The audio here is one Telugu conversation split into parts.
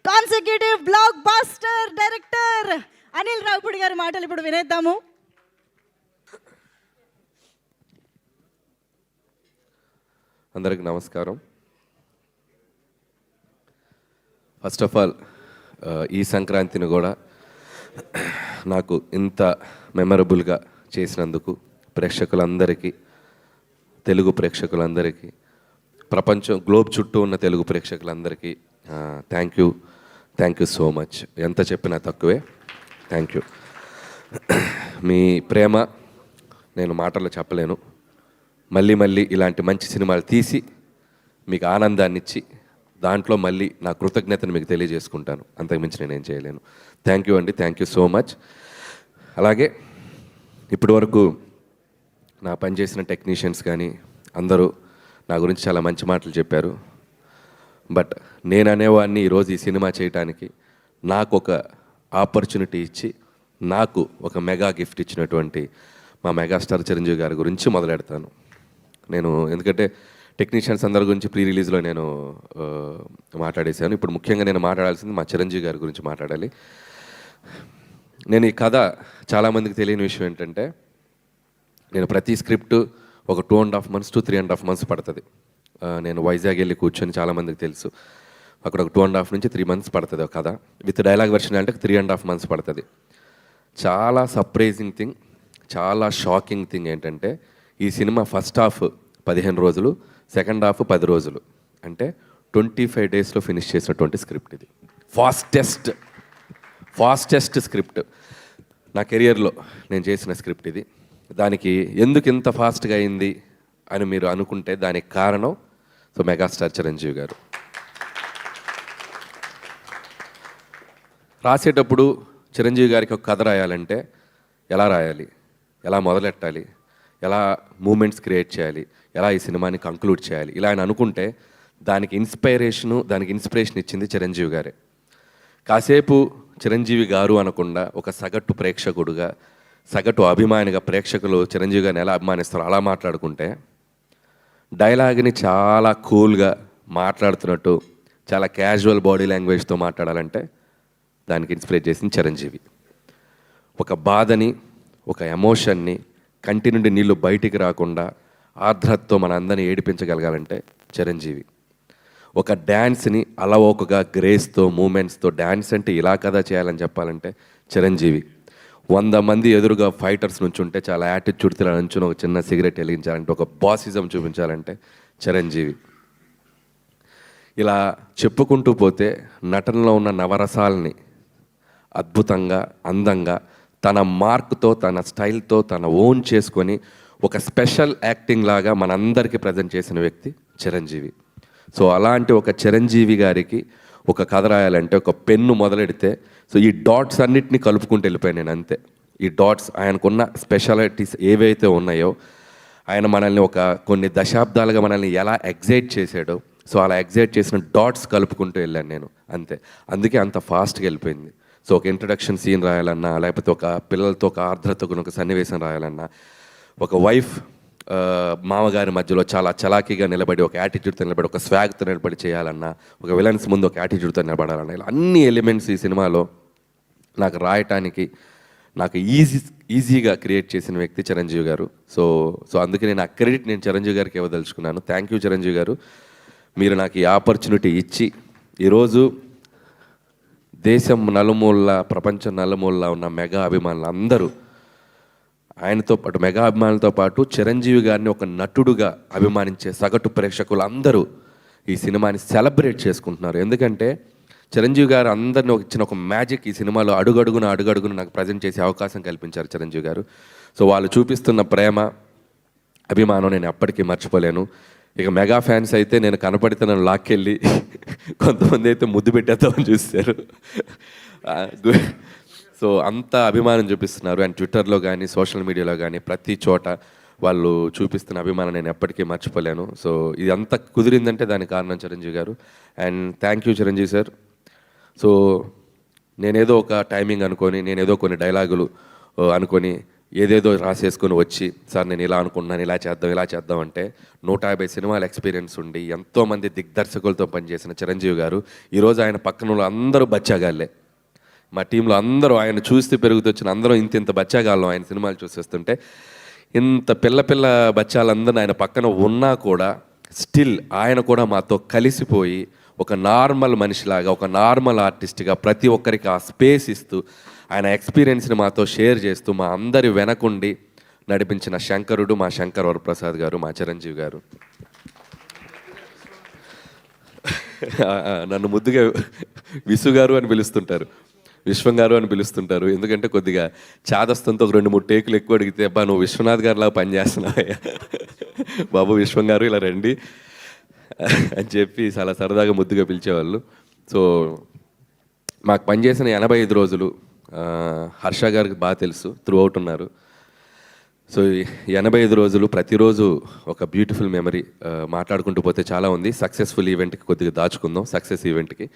Consecutive blockbuster director Anil Ravipudi గారి మాటలు ఇప్పుడు వినేద్దాము. అందరికి నమస్కారం. ఫస్ట్ ఆఫ్ ఆల్ ఈ సంక్రాంతిని కూడా నాకు ఇంత మెమరబుల్గా చేసినందుకు ప్రేక్షకులందరికీ, తెలుగు ప్రేక్షకులందరికీ, ప్రపంచం గ్లోబ్ చుట్టూ ఉన్న తెలుగు ప్రేక్షకులందరికీ థ్యాంక్ యూ సో మచ్. ఎంత చెప్పినా తక్కువే. Thank you. మీ ప్రేమ నేను మాటల్లో చెప్పలేను. మళ్ళీ ఇలాంటి మంచి సినిమాలు తీసి మీకు ఆనందాన్ని ఇచ్చి దాంట్లో మళ్ళీ నా కృతజ్ఞతను మీకు తెలియజేసుకుంటాను. అంతకుమించి నేనేం చేయలేను. థ్యాంక్ యూ అండి. Thank you so much. అలాగే ఇప్పటి వరకు నా పనిచేసిన టెక్నీషియన్స్ కానీ అందరూ నా గురించి చాలా మంచి మాటలు చెప్పారు. బట్ నేను అనేవాడిని ఈరోజు ఈ సినిమా చేయడానికి నాకు ఒక ఆపర్చునిటీ ఇచ్చి నాకు ఒక మెగా గిఫ్ట్ ఇచ్చినటువంటి మా మెగాస్టార్ చిరంజీవి గారి గురించి మొదలెడతాను నేను. ఎందుకంటే టెక్నీషియన్స్ అందరి గురించి ప్రీ రిలీజ్లో నేను మాట్లాడేశాను. ఇప్పుడు ముఖ్యంగా నేను మాట్లాడాల్సింది మా చిరంజీవి గారి గురించి మాట్లాడాలి. నేను ఈ కథ చాలామందికి తెలియని విషయం ఏంటంటే, నేను ప్రతి స్క్రిప్ట్ ఒక 2.5 months to 3.5 months పడుతుంది. నేను వైజాగ్ వెళ్ళి కూర్చొని, చాలామందికి తెలుసు, అక్కడ ఒక 2.5 నుంచి 3 months పడుతుంది ఒక కథ. విత్ డైలాగ్ వెర్షన్ అంటే 3.5 months పడుతుంది. చాలా సర్ప్రైజింగ్ థింగ్, చాలా షాకింగ్ థింగ్ ఏంటంటే, ఈ సినిమా ఫస్ట్ హాఫ్ 15 రోజులు, సెకండ్ హాఫ్ 10 రోజులు, అంటే 25 daysలో ఫినిష్ చేసినటువంటి స్క్రిప్ట్ ఇది. ఫాస్టెస్ట్ స్క్రిప్ట్ నా కెరియర్లో నేను చేసిన స్క్రిప్ట్ ఇది. దానికి ఎందుకు ఇంత ఫాస్ట్గా అయింది అని మీరు అనుకుంటే దానికి కారణం మెగాస్టార్ చిరంజీవి గారు. రాసేటప్పుడు చిరంజీవి గారికి ఒక కథ రాయాలంటే ఎలా రాయాలి, ఎలా మొదలెట్టాలి, ఎలా మూమెంట్స్ క్రియేట్ చేయాలి, ఎలా ఈ సినిమాని కంక్లూడ్ చేయాలి, ఇలా అని అనుకుంటే దానికి ఇన్స్పిరేషన్ ఇచ్చింది చిరంజీవి గారే. కాసేపు చిరంజీవి గారు అనకుండా ఒక సగటు ప్రేక్షకుడుగా, సగటు అభిమానిగా ప్రేక్షకులు చిరంజీవి గారిని ఎలా అభిమానిస్తారో అలా మాట్లాడుకుంటే, డైలాగ్ని చాలా కూల్గా మాట్లాడుతున్నట్టు చాలా క్యాజువల్ బాడీ లాంగ్వేజ్తో మాట్లాడాలంటే దానికి ఇన్స్పిరేట్ చేసింది చిరంజీవి. ఒక బాధని, ఒక ఎమోషన్ని, కంటి నుండి నీళ్లు బయటికి రాకుండా ఆర్ద్రతతో మన అందరినీ ఏడిపించగలగాలంటే చిరంజీవి. ఒక డ్యాన్స్ని అలవోకగా గ్రేస్తో, మూమెంట్స్తో, డ్యాన్స్ అంటే ఇలా కదా చేయాలని చెప్పాలంటే చిరంజీవి. 100 మంది ఎదురుగా ఫైటర్స్ నుంచి ఉంటే చాలా యాటిట్యూడ్తో నుంచుని ఒక చిన్న సిగరెట్ వెలిగించాలంటే, ఒక బాసిజం చూపించాలంటే చిరంజీవి. ఇలా చెప్పుకుంటూ పోతే నటనలో ఉన్న నవరసాలని అద్భుతంగా, అందంగా, తన మార్క్తో, తన స్టైల్తో, తన ఓన్ చేసుకొని ఒక స్పెషల్ యాక్టింగ్ లాగా మనందరికీ ప్రజెంట్ చేసిన వ్యక్తి చిరంజీవి. సో అలాంటి ఒక చిరంజీవి గారికి ఒక కథ రాయాలంటే ఒక పెన్ను మొదలెడితే ఈ డాట్స్ అన్నిటినీ కలుపుకుంటూ వెళ్ళిపోయాను నేను, అంతే. ఈ డాట్స్ ఆయనకున్న స్పెషాలిటీస్ ఏవైతే ఉన్నాయో, ఆయన మనల్ని కొన్ని దశాబ్దాలుగా మనల్ని ఎలా ఎగ్జైట్ చేశాడో, అలా ఎగ్జైట్ చేసిన డాట్స్ కలుపుకుంటూ వెళ్ళాను నేను, అంతే. అందుకే అంత ఫాస్ట్గా వెళ్ళిపోయింది. ఒక ఇంట్రడక్షన్ సీన్ రాయాలన్నా, లేకపోతే ఒక పిల్లలతో ఒక ఆర్ద్రతకు ఒక సన్నివేశం రాయాలన్నా, ఒక వైఫ్ మామగారి మధ్యలో చాలా చలాకీగా నిలబడి, ఒక యాటిట్యూడ్తో నిలబడి, ఒక స్వాగ్తో నిలబడి చేయాలన్నా, ఒక విలన్స్ ముందు ఒక యాటిట్యూడ్తో నిలబడాలన్నా, ఇలా అన్ని ఎలిమెంట్స్ ఈ సినిమాలో నాకు రాయటానికి నాకు ఈజీగా క్రియేట్ చేసిన వ్యక్తి చిరంజీవి గారు. అందుకే నేను ఆ క్రెడిట్ నేను చిరంజీవి గారికి ఇవ్వదలుచుకున్నాను. థ్యాంక్ యూ చిరంజీవి గారు. మీరు నాకు ఈ ఆపర్చునిటీ ఇచ్చి ఈరోజు దేశం నలుమూల, ప్రపంచం నలుమూల ఉన్న మెగా అభిమానులు అందరూ ఆయనతో పాటు, మెగా అభిమానులతో పాటు చిరంజీవి గారిని ఒక నటుడుగా అభిమానించే సగటు ప్రేక్షకులు అందరూ ఈ సినిమాని సెలబ్రేట్ చేసుకుంటున్నారు. ఎందుకంటే చిరంజీవి గారు అందరినీ ఇచ్చిన ఒక మ్యాజిక్ ఈ సినిమాలో అడుగడుగున నాకు ప్రజెంట్ చేసే అవకాశం కల్పించారు చిరంజీవి గారు. వాళ్ళు చూపిస్తున్న ప్రేమ, అభిమానం నేను ఎప్పటికీ మర్చిపోలేను. ఇక మెగా ఫ్యాన్స్ అయితే నేను కనపడితే నన్ను లాక్కెళ్ళి కొంతమంది అయితే ముద్దు పెట్టేద్దామని చూస్తారు. అంత అభిమానం చూపిస్తున్నారు. అండ్ ట్విట్టర్లో కానీ, సోషల్ మీడియాలో కానీ, ప్రతి చోట వాళ్ళు చూపిస్తున్న అభిమానం నేను ఎప్పటికీ మర్చిపోలేను. ఇది అంతా కుదిరిందంటే దానికి కారణం చిరంజీవి గారు. And thank you Chiranjeevi sir. నేనేదో ఒక టైమింగ్ అనుకొని, నేనేదో కొన్ని డైలాగులు అనుకొని ఏదేదో రాసేసుకొని వచ్చి సార్ నేను ఇలా అనుకుంటున్నాను ఇలా చేద్దాం అంటే 150 సినిమాల ఎక్స్పీరియన్స్ ఉండి ఎంతోమంది దిగ్దర్శకులతో పనిచేసిన చిరంజీవి గారు ఈరోజు ఆయన పక్కన అందరూ బచ్చాగాళ్ళే. మా టీంలో అందరూ ఆయన చూస్తే పెరుగుతొచ్చిన అందరూ ఇంత బచ్చాగాళ్ళం ఆయన సినిమాలు చూసేస్తుంటే ఇంత పిల్ల బచ్చాలందరూ ఆయన పక్కన ఉన్నా కూడా స్టిల్ ఆయన కూడా మాతో కలిసిపోయి ఒక నార్మల్ మనిషిలాగా ఒక నార్మల్ ఆర్టిస్ట్గా ప్రతి ఒక్కరికి ఆ స్పేస్ ఇస్తూ ఆయన ఎక్స్పీరియన్స్ని మాతో షేర్ చేస్తూ మా అందరి వెనకుండి నడిపించిన శంకరుడు మా శంకర్ వరప్రసాద్ గారు, మా చిరంజీవి గారు. నన్ను ముద్దుగా విసు గారు అని పిలుస్తుంటారు, విశ్వం గారు అని పిలుస్తుంటారు. ఎందుకంటే కొద్దిగా చాదస్తంతో ఒక 2-3 టేకులు ఎక్కువ అడిగితే అబ్బా నువ్వు విశ్వనాథ్ గారిలా పనిచేస్తున్నావయ్యా బాబు విశ్వం గారు ఇలా రండి అని చెప్పి చాలా సరదాగా ముద్దుగా పిలిచేవాళ్ళు. సో మాకు పనిచేసిన 85 రోజులు హర్ష గారికి బాగా తెలుసు, త్రూ అవుట్ ఉన్నారు. సో 85 రోజులు ప్రతిరోజు ఒక బ్యూటిఫుల్ మెమరీ. మాట్లాడుకుంటూ పోతే చాలా ఉంది. సక్సెస్ఫుల్ ఈవెంట్కి కొద్దిగా దాచుకుందాం, సక్సెస్ ఈవెంట్కి.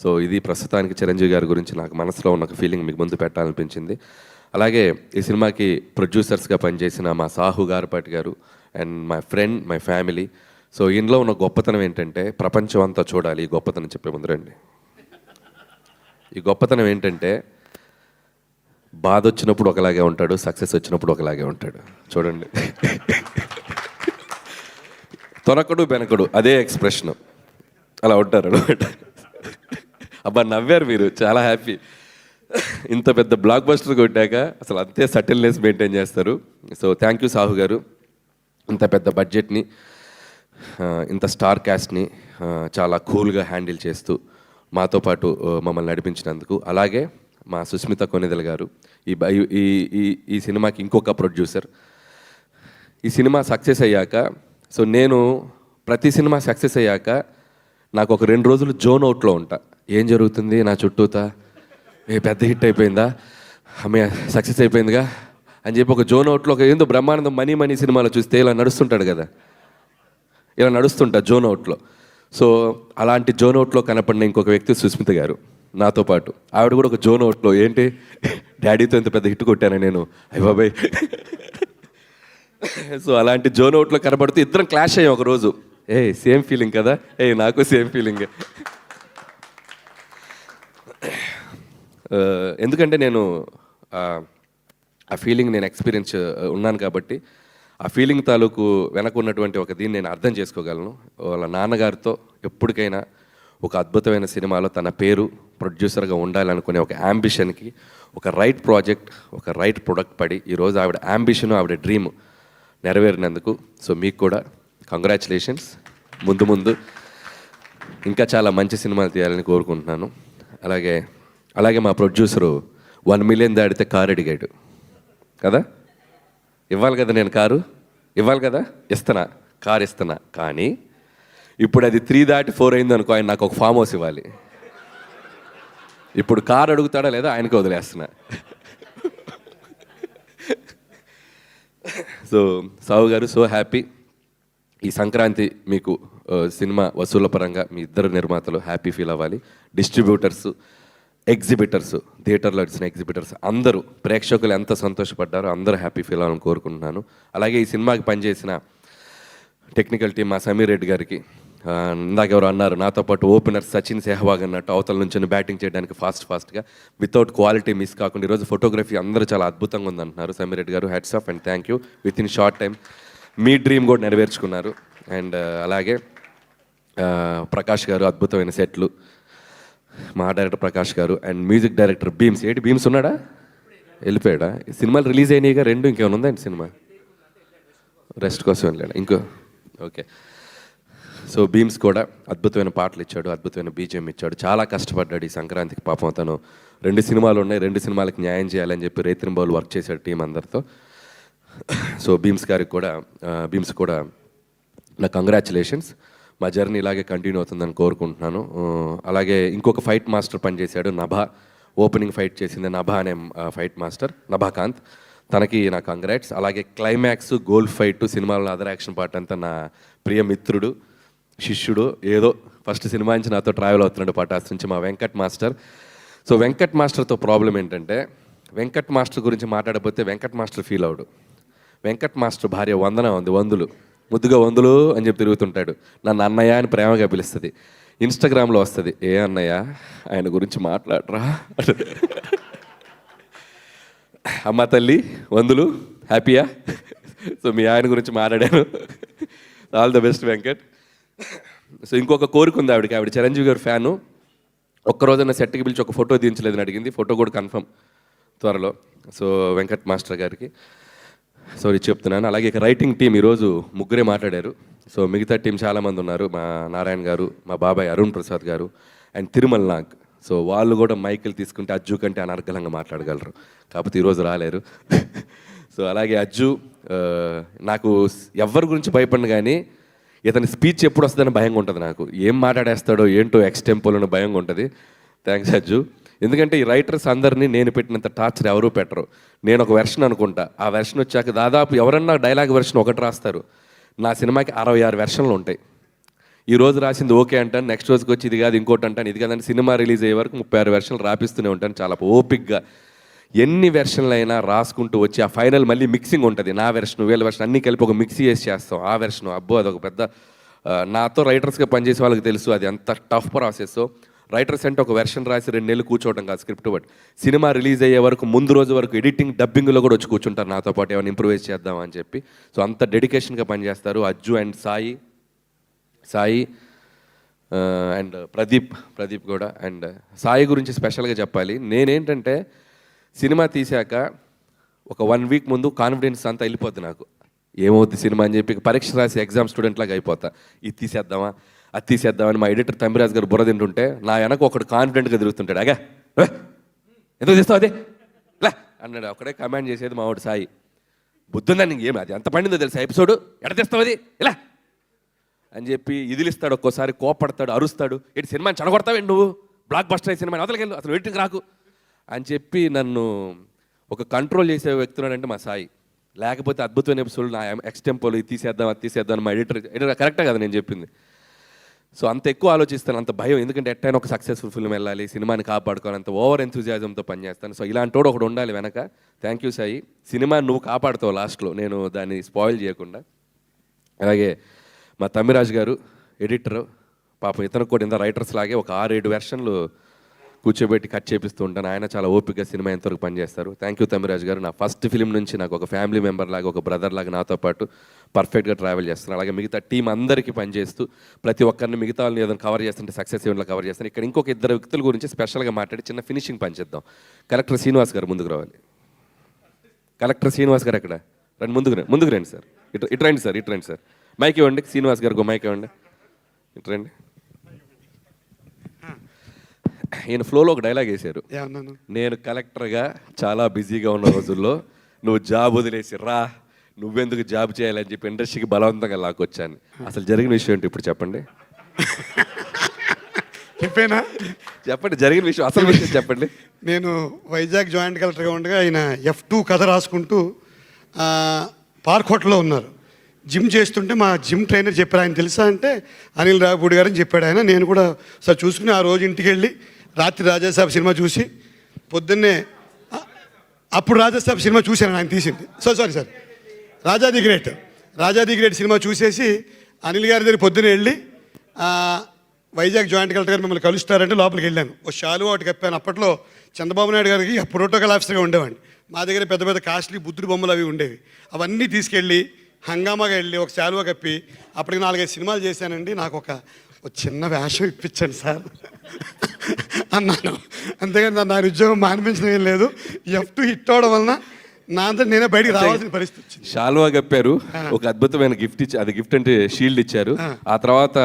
సో ఇది ప్రస్తుతానికి చిరంజీవి గారి గురించి నాకు మనసులో ఉన్న ఒక ఫీలింగ్ మీకు ముందు పెట్టాలనిపించింది. అలాగే ఈ సినిమాకి ప్రొడ్యూసర్స్గా పనిచేసిన మా సాహు గారపాటి గారు and my friend, my family. So ఇందులో ఉన్న గొప్పతనం ఏంటంటే ప్రపంచం అంతా చూడాలి. ఈ గొప్పతనం చెప్పే ముందు రండి. ఈ గొప్పతనం ఏంటంటే బాధ వచ్చినప్పుడు ఒకలాగే ఉంటాడు, సక్సెస్ వచ్చినప్పుడు ఒకలాగే ఉంటాడు. చూడండి, తొనకడు బెనకడు అదే ఎక్స్ప్రెషన్, అలా ఉంటారు అనమాట. అబ్బా నవ్వారు మీరు, చాలా హ్యాపీ. ఇంత పెద్ద బ్లాక్ బస్టర్ కొట్టాక అసలు అంతే సటిల్నెస్ మెయింటైన్ చేస్తారు. సో థ్యాంక్ యూ సాహు గారు. ఇంత పెద్ద బడ్జెట్ని, ఇంత స్టార్ క్యాస్ట్ని చాలా కూల్గా హ్యాండిల్ చేస్తూ మాతో పాటు మమ్మల్ని నడిపించినందుకు. అలాగే మా సుస్మిత కొనిదెల గారు, ఈ సినిమాకి ఇంకొక ప్రొడ్యూసర్. ఈ సినిమా సక్సెస్ అయ్యాక, సో నేను ప్రతి సినిమా సక్సెస్ అయ్యాక నాకు ఒక 2 రోజులు జోన్ అవుట్లో ఉంటా. ఏం జరుగుతుంది నా చుట్టూతా, పెద్ద హిట్ అయిపోయిందా, ఆమె సక్సెస్ అయిపోయిందిగా అని చెప్పి ఒక జోన్ అవుట్లో ఒక ఏందో బ్రహ్మానందం మనీ సినిమాలో చూస్తే ఇలా నడుస్తుంటాడు కదా, ఇలా నడుస్తుంటా జోన్ అవుట్లో. సో అలాంటి జోన్ అవుట్లో కనపడిన ఇంకొక వ్యక్తి సుస్మిత గారు నాతో పాటు. ఆవిడ కూడా ఒక జోన్ అవుట్లో, ఏంటి డాడీతో ఇంత పెద్ద హిట్ కొట్టాను నేను, అయ్య బాబాయ్. సో అలాంటి జోన్ అవుట్లో కనబడుతూ ఇద్దరం క్లాష్ అయ్యాం ఒకరోజు. సేమ్ ఫీలింగ్ కదా, నాకు సేమ్ ఫీలింగ్. ఎందుకంటే నేను ఆ ఫీలింగ్ నేను ఎక్స్పీరియన్స్ ఉన్నాను కాబట్టి ఆ ఫీలింగ్ తాలూకు వెనక ఉన్నటువంటి ఒక దీన్ని నేను అర్థం చేసుకోగలను. వాళ్ళ నాన్నగారితో ఎప్పటికైనా ఒక అద్భుతమైన సినిమాలో తన పేరు ప్రొడ్యూసర్గా ఉండాలనుకునే ఒక యాంబిషన్కి ఒక రైట్ ప్రాజెక్ట్, ఒక రైట్ ప్రొడక్ట్ పడి ఈరోజు ఆవిడ యాంబిషన్, ఆవిడ డ్రీమ్ నెరవేరినందుకు సో మీకు కూడా కంగ్రాచులేషన్స్. ముందు ఇంకా చాలా మంచి సినిమాలు తీయాలని కోరుకుంటున్నాను. అలాగే మా ప్రొడ్యూసరు 1 మిలియన్ దాడితే కారు అడిగాడు కదా, ఇవ్వాలి కదా, నేను కారు ఇవ్వాలి కదా, కారు ఇస్తున్నా. కానీ ఇప్పుడు అది 3 దాటి 4 అయింది అనుకో, ఆయన నాకు ఒక ఫామ్ హౌస్ ఇవ్వాలి. ఇప్పుడు కారు అడుగుతాడా లేదా ఆయనకి వదిలేస్తున్నా. సో సాహు గారు, సో హ్యాపీ. ఈ సంక్రాంతి మీకు సినిమా వసూళ్ల పరంగా మీ ఇద్దరు నిర్మాతలు హ్యాపీ ఫీల్ అవ్వాలి. డిస్ట్రిబ్యూటర్స్, ఎగ్జిబిటర్స్, థియేటర్లో వచ్చిన ఎగ్జిబిటర్స్ అందరూ, ప్రేక్షకులు ఎంత సంతోషపడ్డారో అందరూ హ్యాపీ ఫీల్ అవ్వాలని కోరుకుంటున్నాను. అలాగే ఈ సినిమాకి పనిచేసిన టెక్నికల్ టీం మా సమీర్ రెడ్డి గారికి, ఇందాక ఎవరు అన్నారు నాతో పాటు ఓపెనర్ సచిన్ సెహ్వాగ్ అన్నట్టు అవతల నుంచి బ్యాటింగ్ చేయడానికి ఫాస్ట్గా వితౌట్ క్వాలిటీ మిస్ కాకుండా ఈరోజు ఫోటోగ్రఫీ అందరూ చాలా అద్భుతంగా ఉందంటున్నారు. సమీర్ రెడ్డి గారు, hats off and thank you. With in short time me dream కూడా నెరవేర్చుకున్నారు. అండ్ అలాగే ప్రకాష్ గారు, అద్భుతమైన సెట్లు, మా డైరెక్టర్ ప్రకాష్ గారు and music director Bheems. Bheems ఉన్నాడా, వెళ్ళిపోయాడా? సినిమాలు రిలీజ్ అయినాయిగా 2, ఇంకేమైనా ఉందండి సినిమా? రెస్ట్ కోసం వెళ్ళాడు ఇంకో. ఓకే. సో భీమ్స్ కూడా అద్భుతమైన పాటలు ఇచ్చాడు, అద్భుతమైన బీజిఎం ఇచ్చాడు. చాలా కష్టపడ్డాడు ఈ సంక్రాంతికి. పాపం తను 2 సినిమాలు ఉన్నాయి, 2 సినిమాలకి న్యాయం చేయాలని చెప్పి రైతింబౌలు వర్క్ చేశాడు టీం అందరితో. సో భీమ్స్ కూడా నా కంగ్రాచులేషన్స్. మా జర్నీ ఇలాగే కంటిన్యూ అవుతుందని కోరుకుంటున్నాను. అలాగే ఇంకొక ఫైట్ మాస్టర్ పనిచేశాడు, నభా. ఓపెనింగ్ ఫైట్ చేసింది నభా అనే ఫైట్ మాస్టర్, నభాకాంత్. తనకి నా కంగ్రాట్స్. అలాగే క్లైమాక్స్, గోల్ ఫైట్, సినిమాలో అదర్ యాక్షన్ పార్ట్ అంతా నా ప్రియ మిత్రుడు, శిష్యుడు, ఏదో ఫస్ట్ సినిమా నుంచి నాతో ట్రావెల్ అవుతున్నాడు పటాస్ నుంచి, మా వెంకట్ మాస్టర్. సో వెంకట్ మాస్టర్తో ప్రాబ్లం ఏంటంటే వెంకట్ మాస్టర్ గురించి మాట్లాడకపోతే వెంకట్ మాస్టర్ ఫీల్ అవడు. వెంకట్ మాస్టర్ భార్య వందన ఉంది, వందులు, ముద్దుగా వందులు అని చెప్పి తిరుగుతుంటాడు. నన్ను అన్నయ్య అని ప్రేమగా పిలుస్తుంది. ఇన్స్టాగ్రామ్లో వస్తుంది, ఏ అన్నయ్య ఆయన గురించి మాట్లాడరా. అమ్మ తల్లి వందులు, హ్యాపీయా? సో మీ ఆయన గురించి మాట్లాడాను. All the best Venkat. So ఇంకొక కోరిక ఉంది ఆవిడకి. ఆవిడ చిరంజీవి గారి ఫ్యాను. ఒక్కరోజన్న సెట్కి పిలిచి ఒక ఫోటో దించలేదని అడిగింది. ఫోటో కూడా కన్ఫర్మ్ త్వరలో. సో వెంకట్ మాస్టర్ గారికి సారీ చెప్తున్నాను. అలాగే ఇక రైటింగ్ టీం ఈరోజు ముగ్గురే మాట్లాడారు. సో మిగతా టీం చాలామంది ఉన్నారు. మా నారాయణ గారు, మా బాబాయ్ అరుణ్ ప్రసాద్ గారు అండ్ తిరుమల నాగ్. సో వాళ్ళు కూడా మైకులు తీసుకుంటే అజ్జు కంటే అనర్గళంగా మాట్లాడగలరు, కాకపోతే ఈరోజు రాలేరు. సో అలాగే అజ్జు, నాకు ఎవరి గురించి భయపడిన కానీ ఇతని స్పీచ్ ఎప్పుడు వస్తుందని భయంగా ఉంటుంది. నాకు ఏం మాట్లాడేస్తాడో ఏంటో ఎక్స్టెంపోలో భయంగా ఉంటుంది. థ్యాంక్స్ అజ్జు. ఎందుకంటే ఈ రైటర్స్ అందరినీ నేను పెట్టినంత టార్చర్ ఎవరూ పెట్టరు. నేను ఒక వెర్షన్ అనుకుంటా, ఆ వెర్షన్ వచ్చాక దాదాపు ఎవరన్నా డైలాగ్ వెర్షన్ ఒకటి రాస్తారు. నా సినిమాకి 66 వెర్షన్లు ఉంటాయి. ఈ రోజు రాసింది ఓకే అంటాను, నెక్స్ట్ రోజుకి వచ్చి ఇది కాదు ఇంకోటి అంటాను, ఇది కాదని సినిమా రిలీజ్ అయ్యే వరకు 36 వెర్షన్లు రాపిస్తూనే ఉంటాను. చాలా ఓపిక్గా ఎన్ని వెర్షన్లు అయినా రాసుకుంటూ వచ్చి ఆ ఫైనల్ మళ్ళీ మిక్సింగ్ ఉంటుంది. నా వెర్షన్, వీళ్ళ వెర్షన్ అన్నీ కలిపి ఒక మిక్సీ చేసి చేస్తాం. ఆ వెర్షన్ అబ్బో అదొక పెద్ద, నాతో రైటర్స్గా పనిచేసే వాళ్ళకి తెలుసు అది ఎంత టఫ్ ప్రాసెస్. రైటర్స్ అంటే ఒక వెర్షన్ రాసి 2 నెలలు కూర్చోవడం కాదు స్క్రిప్ట్ బట్, సినిమా రిలీజ్ అయ్యే వరకు ముందు రోజు వరకు ఎడిటింగ్ డబ్బింగ్లో కూడా వచ్చి కూర్చుంటారు నాతో పాటు, ఏమైనా ఇంప్రూవైజ్ చేద్దాం అని చెప్పి. సో అంత డెడికేషన్గా పనిచేస్తారు అజ్జు అండ్ సాయి అండ్ ప్రదీప్ కూడా. అండ్ సాయి గురించి స్పెషల్గా చెప్పాలి. నేనేంటంటే సినిమా తీశాక ఒక 1 వీక్ ముందు కాన్ఫిడెన్స్ అంతా వెళ్ళిపోద్ది నాకు. ఏమవుద్ది సినిమా అని చెప్పి పరీక్ష రాసి ఎగ్జామ్ స్టూడెంట్ లాగా అయిపోతా. ఇది తీసేద్దామా అది తీసేద్దామని మా ఎడిటర్ తమ్మిరాజు గారు బుర్ర తింటుంటే నా వెనక ఒకడు కాన్ఫిడెంట్గా తిరుగుతుంటాడు. అగా ఎందుకు తీస్తావు అదే లే అన్నాడు. ఒకడే కమాండ్ చేసేది మా వాడు సాయి. బుద్ధుందని ఏమి అది ఎంత పండిందో తెలుసా ఎపిసోడ్, ఎడ తీస్తావు అది ఇలా అని చెప్పి ఇదిలిస్తాడు. ఒక్కోసారి కోపడతాడు, అరుస్తాడు. ఏంటి సినిమాని చెడగొడతావేంటి నువ్వు, బ్లాక్ బస్టర్ అయ్యే సినిమాని అవతలకెళ్ళు, అసలు వెయిటింగ్ రాకు అని చెప్పి నన్ను ఒక కంట్రోల్ చేసే వ్యక్తున్నాడంటే మా సాయి. లేకపోతే అద్భుతమైన ఎపిసోడ్ నా ఎక్స్టెంపోలు ఇది తీసేద్దాం అది తీసేద్దాం మా ఎడిటర్ కరెక్టే కదా నేను చెప్పింది. సో అంత ఎక్కువ ఆలోచిస్తాను, అంత భయం. ఎందుకంటే ఎట్టైనా ఒక సక్సెస్ఫుల్ ఫిల్మ్ వెళ్ళాలి, సినిమాని కాపాడుకోవాలి, అంత ఓవర్ ఎంతూజియాజంతో పనిచేస్తాను. సో ఇలాంటోడు ఒకడు ఉండాలి వెనక. Thank you Sai. సినిమా నువ్వు కాపాడుతావు లాస్ట్లో, నేను దాన్ని స్పాయిల్ చేయకుండా. అలాగే మా తమ్మిరాజు గారు ఎడిటర్, పాపం ఇతను కూడా ఇంత రైటర్స్ లాగే ఒక 6-7 వెర్షన్లు కూర్చోబెట్టి కట్ చేపిస్తూ ఉంటాను. ఆయన చాలా ఓపికగా సినిమా ఎంతవరకు పనిచేస్తారు. థ్యాంక్ యూ తమ్మిరాజు గారు. నా ఫస్ట్ ఫిలిం నుంచి నాకు ఒక ఫ్యామిలీ మెంబర్ లాగా, ఒక బ్రదర్ లాగా నాతో పాటు పర్ఫెక్ట్గా ట్రావెల్ చేస్తాను. అలాగే మిగతా టీం అందరికీ పనిచేస్తూ ప్రతి ఒక్కరిని మిగతా వాళ్ళని ఏదైనా కవర్ చేస్తుంటే సక్సెస్ ఈవెంట్లో కవర్ చేస్తాను. ఇక్కడ ఇంకొక 2 వ్యక్తుల గురించి స్పెషల్గా మాట్లాడి చిన్న ఫినిషింగ్ పనిచేద్దాం. కలెక్టర్ శ్రీనివాస్ గారు ముందుకు రావాలి. కలెక్టర్ శ్రీనివాస్ గారు ఎక్కడ రండి, ముందుకు రండి సార్. ఇటు రండి సార్, ఇటు రండి సార్. మైక్ ఇవ్వండి శ్రీనివాస్ గారికి, మైక్ ఇవ్వండి. ఇటు రండి. ఈయన ఫ్లోలో ఒక డైలాగ్ వేశారు, నేను కలెక్టర్గా చాలా బిజీగా ఉన్న రోజుల్లో నువ్వు జాబ్ వదిలేసి రా, నువ్వెందుకు జాబ్ చేయాలని చెప్పి ఇండస్ట్రీకి బలవంతంగా లాక్కొచ్చాను. అసలు జరిగిన విషయం ఏంటి ఇప్పుడు చెప్పండి. చెప్పండి జరిగిన విషయం, అసలు విషయం చెప్పండి. నేను వైజాగ్ జాయింట్ కలెక్టర్గా ఉండగా ఆయన F2 కథ రాసుకుంటూ పార్క్ హోటల్లో ఉన్నారు. జిమ్ చేస్తుంటే మా జిమ్ ట్రైనర్ చెప్పారు, ఆయన తెలుసా అంటే అనిల్ రావిపూడి గారు అని చెప్పాడు ఆయన. నేను కూడా సార్ చూసుకుని ఆ రోజు ఇంటికి వెళ్ళి రాత్రి రాజాసాబ్ సినిమా చూసి పొద్దున్నే, అప్పుడు రాజాసాబ్ సినిమా చూశాను ఆయన తీసింది. Sorry Raja the great cinema చూసేసి అనిల్ గారి దగ్గర పొద్దున్నే వెళ్ళి వైజాగ్ జాయింట్ కలెక్టర్ గారు మిమ్మల్ని కలుస్తారంటే లోపలికి వెళ్ళాను. ఓ షాలు ఒకటి కప్పాను. అప్పట్లో చంద్రబాబు నాయుడు గారికి ప్రోటోకాల్ ఆఫీసర్గా ఉండేవాడిని. మా దగ్గర పెద్ద పెద్ద కాస్ట్లీ బుద్ధుడి బొమ్మలు అవి ఉండేవి. అవన్నీ తీసుకెళ్ళి హంగామాగా వెళ్ళి ఒక శాలువా కప్పి అప్పటికి 4-5 సినిమాలు చేశానండి. నాకు ఒక చిన్న వేషం ఇప్పించండి సార్ అన్నాను. అంతేగాని నా ఉద్యోగం మానిపించడం ఏం లేదు. F2 హిట్ అవడం వలన నా అంతా నేనే బయటికి రావాల్సిన పరిస్థితి వచ్చింది. షాల్వా కప్పారు, ఒక అద్భుతమైన గిఫ్ట్ ఇచ్చి, అది గిఫ్ట్ అంటే షీల్డ్ ఇచ్చారు. ఆ తర్వాత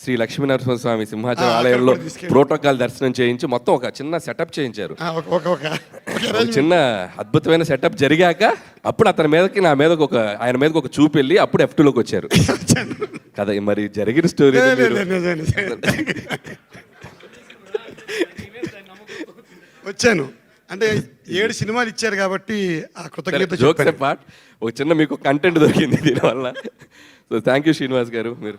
శ్రీ లక్ష్మీనరసింహస్వామి సింహాచలం ఆలయంలో ప్రోటోకాల్ దర్శనం చేయించి మొత్తం ఒక చిన్న సెటప్ చేయించారు. చిన్న అద్భుతమైన సెటప్ జరిగాక అప్పుడు అతని మీదకి ఆయన మీదకి ఒక చూపు వెళ్ళి అప్పుడు F2లోకి వచ్చారు కదా. మరి జరిగిన స్టోరీ వచ్చాను అంటే 7 సినిమాలు ఇచ్చారు కాబట్టి ఆ కృతజ్ఞత పార్ట్ ఒక చిన్న మీకు కంటెంట్ దొరికింది దీనివల్ల. సో థ్యాంక్ యూ శ్రీనివాస్ గారు. మీరు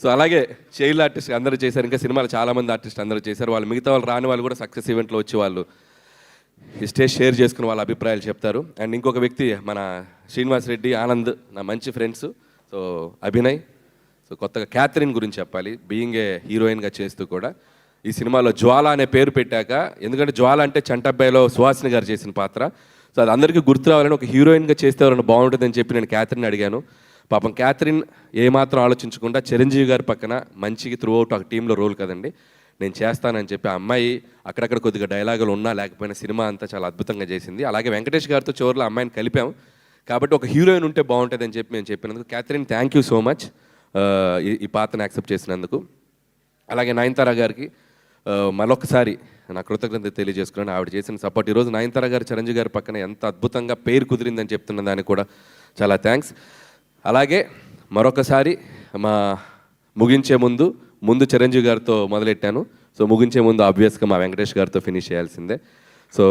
సో అలాగే చైల్డ్ ఆర్టిస్ట్ అందరూ చేశారు, ఇంకా సినిమాలు చాలామంది ఆర్టిస్ట్ అందరూ చేశారు. వాళ్ళు మిగతా వాళ్ళు రాని వాళ్ళు కూడా సక్సెస్ ఈవెంట్లో వచ్చి వాళ్ళు ఈ స్టేజ్ షేర్ చేసుకుని వాళ్ళ అభిప్రాయాలు చెప్తారు. అండ్ ఇంకొక వ్యక్తి మన శ్రీనివాస్ రెడ్డి, ఆనంద్ నా మంచి ఫ్రెండ్స్. సో అభినయ్, సో కొత్తగా క్యాథరిన్ గురించి చెప్పాలి. బీయింగ్ ఏ హీరోయిన్గా చేస్తూ కూడా ఈ సినిమాలో జ్వాల అనే పేరు పెట్టాక, ఎందుకంటే జ్వాల అంటే చంటబ్బాయిలో సుహాసిని గారు చేసిన పాత్ర, సో అది అందరికీ గుర్తు రావాలని ఒక హీరోయిన్గా చేస్తే ఎవరైనా బాగుంటుందని చెప్పి నేను క్యాథరిన్ అడిగాను. పాపం క్యాథరిన్ ఏమాత్రం ఆలోచించకుండా చిరంజీవి గారి పక్కన మంచిగా త్రూ అవుట్ ఒక టీంలో రోల్ కదండి, నేను చేస్తానని చెప్పి ఆ అమ్మాయి అక్కడక్కడ కొద్దిగా డైలాగులు ఉన్నా లేకపోయినా సినిమా అంతా చాలా అద్భుతంగా చేసింది. అలాగే వెంకటేష్ గారితో చివరిలో అమ్మాయిని కలిపాం కాబట్టి ఒక హీరోయిన్ ఉంటే బాగుంటుందని చెప్పి మేము చెప్పినందుకు Catherine thank you so much ఈ పాత్రను యాక్సెప్ట్ చేసినందుకు. అలాగే నయనతార గారికి మరొకసారి నా కృతజ్ఞత తెలియజేసుకున్నాను, ఆవిడ చేసిన సపోర్ట్. ఈరోజు నయనతార గారు చిరంజీవి గారి పక్కన ఎంత అద్భుతంగా పేరు కుదిరిందని చెప్తున్న దానికి కూడా చాలా థ్యాంక్స్. అలాగే మరొకసారి ముగించే ముందు చిరంజీవి గారితో మొదలెట్టాను, సో ముగించే ముందు ఆబ్వియస్గా మా వెంకటేష్ గారితో ఫినిష్ చేయాల్సిందే. సో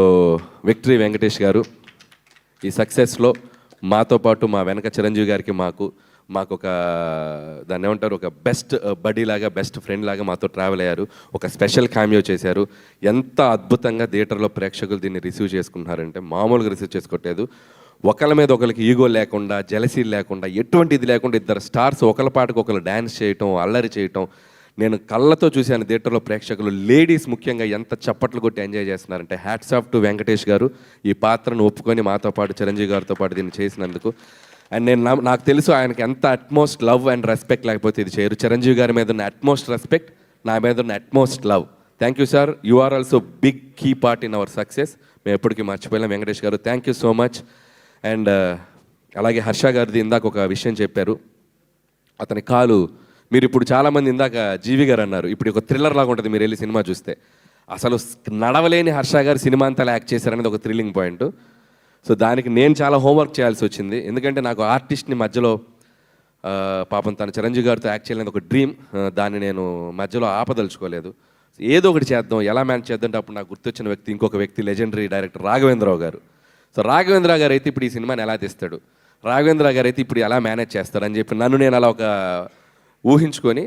విక్టరీ వెంకటేష్ గారు, ఈ సక్సెస్లో మాతో పాటు మా వెనక చిరంజీవి గారికి మాకు ఒక దాన్ని ఏమంటారు, ఒక బెస్ట్ బడీ లాగా, బెస్ట్ ఫ్రెండ్ లాగా మాతో ట్రావెల్ అయ్యారు. ఒక స్పెషల్ క్యామియో చేశారు. ఎంత అద్భుతంగా థియేటర్లో ప్రేక్షకులు దీన్ని రిసీవ్ చేసుకుంటున్నారంటే మామూలుగా రిసీవ్ చేసుకోవట్లేదు. ఒకళ్ళ మీద ఒకరికి ఈగో లేకుండా, జెలసీలు లేకుండా, ఎటువంటి ఇది లేకుండా ఇద్దరు స్టార్స్ ఒకళ్ళ పాటకు ఒకరు డ్యాన్స్ చేయటం, అల్లరి చేయటం నేను కళ్ళతో చూశాను. థియేటర్లో ప్రేక్షకులు లేడీస్ ముఖ్యంగా ఎంత చప్పట్లు కొట్టి ఎంజాయ్ చేస్తున్నారంటే హ్యాట్స్ ఆఫ్ టు వెంకటేష్ గారు, ఈ పాత్రను ఒప్పుకొని మాతో పాటు చిరంజీవి గారితో పాటు దీన్ని చేసినందుకు. అండ్ నాకు తెలుసు ఆయనకి ఎంత అట్మోస్ట్ లవ్ అండ్ రెస్పెక్ట్ లేకపోతే ఇది చేయరు. చిరంజీవి గారి మీద ఉన్న అట్మోస్ట్ రెస్పెక్ట్, నా మీద ఉన్న utmost love. Thank you sir, you are also big key part in our success. మేము ఎప్పటికీ మర్చిపోయాం. వెంకటేష్ గారు thank you so much. And అలాగే హర్ష గారిది ఇందాక ఒక విషయం చెప్పారు, అతని కాలు మీరు ఇప్పుడు చాలామంది ఇందాక జీవి గారు అన్నారు, ఇప్పుడు ఒక థ్రిల్లర్ లాగా ఉంటుంది మీరు వెళ్ళి సినిమా చూస్తే. అసలు నడవలేని హర్ష గారు సినిమా అంతా యాక్ట్ చేశారనేది ఒక థ్రిల్లింగ్ పాయింట్. సో దానికి నేను చాలా హోంవర్క్ చేయాల్సి వచ్చింది, ఎందుకంటే నాకు ఆర్టిస్ట్ని మధ్యలో పాపం తన చిరంజీవి గారితో యాక్ట్ చేయాలని ఒక డ్రీమ్, దాన్ని నేను మధ్యలో ఆపదలుచుకోలేదు. ఏదో ఒకటి చేద్దాం, ఎలా మేనేజ్ చేద్దాం. అప్పుడు నాకు గుర్తొచ్చిన వ్యక్తి ఇంకొక వ్యక్తి, లెజెండరీ డైరెక్టర్ రాఘవేంద్రరావు గారు. సో రాఘవేంద్ర గారు అయితే ఇప్పుడు ఈ సినిమాని ఎలా తీస్తాడు, రాఘవేంద్ర గారు అయితే ఇప్పుడు ఎలా మేనేజ్ చేస్తారని చెప్పి నన్ను నేను అలా ఒక ఊహించుకొని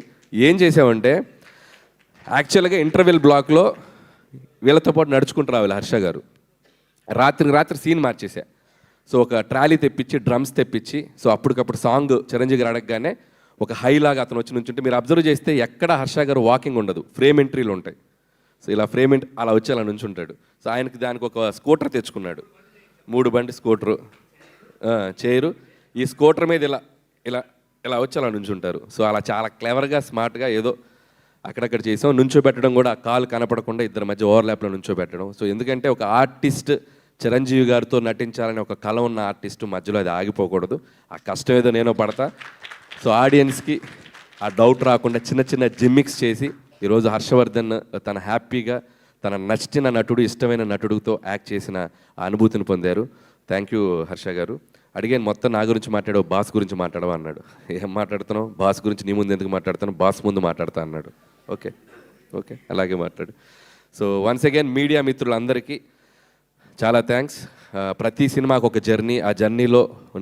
ఏం చేసామంటే, యాక్చువల్గా ఇంటర్వెల్ బ్లాక్లో వీళ్ళతో పాటు నడుచుకుంటూ రావాలి హర్ష గారు. రాత్రి సీన్ మార్చేసా. సో ఒక ట్రాలీ తెప్పించి, డ్రమ్స్ తెప్పించి, సో అప్పటికప్పుడు సాంగ్ చిరంజీవి గారు అడగగానే ఒక హైలాగా అతను వచ్చి నుంచుంటే మీరు అబ్జర్వ్ చేస్తే ఎక్కడ హర్ష గారు వాకింగ్ ఉండదు, ఫ్రేమ్ ఎంట్రీలు ఉంటాయి. సో ఇలా ఫ్రేమ్ అలా వచ్చి అలా నుంచుంటాడు. సో ఆయనకి దానికి ఒక స్కూటర్ తెచ్చుకున్నాడు, 3 బండి స్కూటరు, చైరు. ఈ స్కూటర్ మీద ఇలా ఇలా ఇలా వచ్చి అలా నుంచుంటారు. సో అలా చాలా క్లెవర్గా, స్మార్ట్గా ఏదో అక్కడక్కడ చేసాం. నుంచోబెట్టడం కూడా కాలు కనపడకుండా ఇద్దరి మధ్య ఓవర్లాప్లో నుంచోబెట్టడం. సో ఎందుకంటే ఒక ఆర్టిస్ట్ చిరంజీవి గారితో నటించాలని ఒక కళ ఉన్న ఆర్టిస్ట్ మధ్యలో అది ఆగిపోకూడదు. ఆ కష్టం ఏదో నేను పడతా. సో ఆడియన్స్కి ఆ డౌట్ రాకుండా చిన్న చిన్న జిమ్మిక్స్ చేసి ఈరోజు హర్షవర్ధన్ తన హ్యాపీగా తన నచ్చిన నటుడు, ఇష్టమైన నటుడితో యాక్ట్ చేసిన ఆ అనుభూతిని పొందారు. థ్యాంక్ యూ హర్ష గారు. అడిగాను మొత్తం నా గురించి మాట్లాడావు, బాస్ గురించి మాట్లాడవా అన్నాడు. ఏం మాట్లాడుతున్నావు, బాస్ గురించి నీ ముందు ఎందుకు మాట్లాడుతాను, బాస్ ముందు మాట్లాడతా అన్నాడు. ఓకే అలాగే మాట్లాడు. సో వన్స్ అగైన్ మీడియా మిత్రులందరికీ చాలా థ్యాంక్స్. ప్రతి సినిమాకు ఒక జర్నీ, ఆ జర్నీలో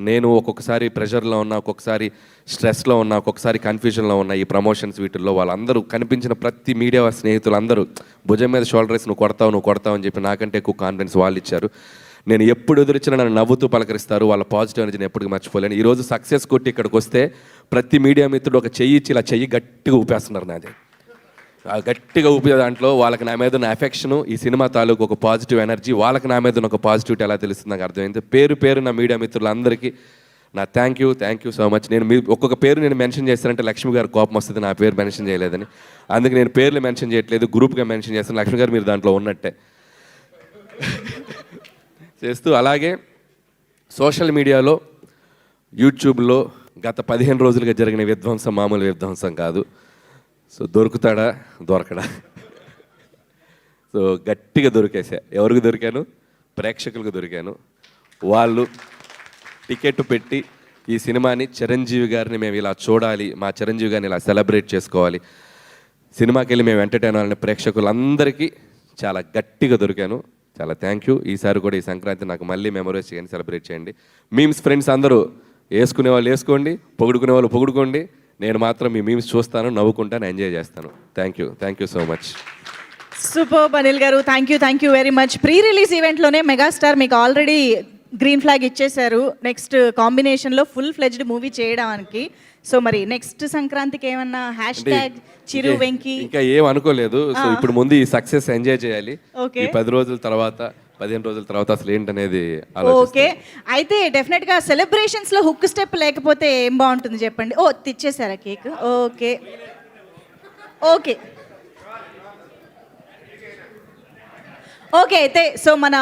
నేను ఒక్కొక్కసారి ప్రెషర్లో ఉన్నా, ఒక్కొక్కసారి స్ట్రెస్లో ఉన్నా, ఒక్కొక్కసారి కన్ఫ్యూజన్లో ఉన్నా. ఈ ప్రమోషన్స్ వీటిల్లో వాళ్ళందరూ కనిపించిన ప్రతి మీడియా స్నేహితులందరూ భుజం మీద షోల్డర్ వేసి నువ్వు కొడతావు అని చెప్పి నాకంటే ఎక్కువ కాన్ఫిడెన్స్ వాళ్ళు ఇచ్చారు. నేను ఎప్పుడు ఎదురిచ్చినా నన్ను నవ్వుతూ పలకరిస్తారు. వాళ్ళ పాజిటివ్ ఎనర్జీని ఎప్పటికీ మర్చిపోలేను. ఈరోజు సక్సెస్ కొట్టి ఇక్కడికి వస్తే ప్రతి మీడియా మిత్రుడు ఒక చెయ్యి ఇచ్చి ఇలా చెయ్యి గట్టిగా ఊపేస్తున్నారు నాది. ఆ గట్టిగా ఊపే దాంట్లో వాళ్ళకి నా మీద ఉన్న ఎఫెక్షను, ఈ సినిమా తాలూకు ఒక పాజిటివ్ ఎనర్జీ, వాళ్ళకి నా మీద ఉన్న ఒక పాజిటివిటీ ఎలా తెలుస్తుంది నాకు అర్థమైంది. పేరు నా మీడియా మిత్రులందరికీ నా థ్యాంక్ యూ సో మచ్. నేను ఒక్కొక్క పేరు నేను మెన్షన్ చేస్తానంటే లక్ష్మి గారు కోపం వస్తుంది, నా పేరు మెన్షన్ చేయలేదని. అందుకే నేను పేర్లు మెన్షన్ చేయట్లేదు, గ్రూప్గా మెన్షన్ చేస్తాను. లక్ష్మి గారు మీరు దాంట్లో ఉన్నట్టే చేస్తూ. అలాగే సోషల్ మీడియాలో, యూట్యూబ్లో గత 15 రోజులుగా జరిగిన విధ్వంసం మామూలు విధ్వంసం కాదు. సో దొరకడా సో గట్టిగా దొరికేసా. ఎవరికి దొరికాను? ప్రేక్షకులకు దొరికాను. వాళ్ళు టికెట్ పెట్టి ఈ సినిమాని, చిరంజీవి గారిని మేము ఇలా చూడాలి, మా చిరంజీవి గారిని ఇలా సెలబ్రేట్ చేసుకోవాలి, సినిమాకి వెళ్ళి మేము ఎంటర్టైన్ అవ్వాలని ప్రేక్షకులందరికీ చాలా గట్టిగా దొరికాను. చాలా థ్యాంక్ యూ. ఈసారి కూడా ఈ సంక్రాంతి నాకు మళ్ళీ మెమరీస్ చేయండి, సెలబ్రేట్ చేయండి. మీమ్స్ ఫ్రెండ్స్ అందరూ వేసుకునే వాళ్ళు వేసుకోండి, పొగుడుకునే వాళ్ళు పొగుడుకోండి. నేను మాత్రం మీ మీమ్స్ చూస్తాను, నవ్వుకుంటాను, ఎంజాయ్ చేస్తాను. Thank you so much. Super Anil garu, thank you very much. Pre release ఈవెంట్లోనే మెగాస్టార్ మీకు ఆల్రెడీ గ్రీన్ ఫ్లాగ్ ఇచ్చేశారు నెక్స్ట్ కాంబినేషన్లో ఫుల్ ఫ్లెడ్జ్డ్ మూవీ చేయడానికి. సో మరి నెక్స్ట్ సంక్రాంతికి ఏమన్నా హ్యాష్ ట్యాగ్ చిరు వెంకి ఇంకా ఏం అనుకోలేదు. సో ఇప్పుడు ముందు ఈ సక్సెస్ ఎంజాయ్ చేయాలి. Okay. ఈ 10 రోజుల తర్వాత 15 రోజుల తర్వాత అసలు ఏంటనేది ఓకే. అయితే డెఫినెట్గా సెలబ్రేషన్స్లో హుక్ స్టెప్ లేకపోతే ఏం బాగుంటుంది చెప్పండి. ఓ తెచ్చేసారా కేక్? Okay okay okay. అయితే సో మన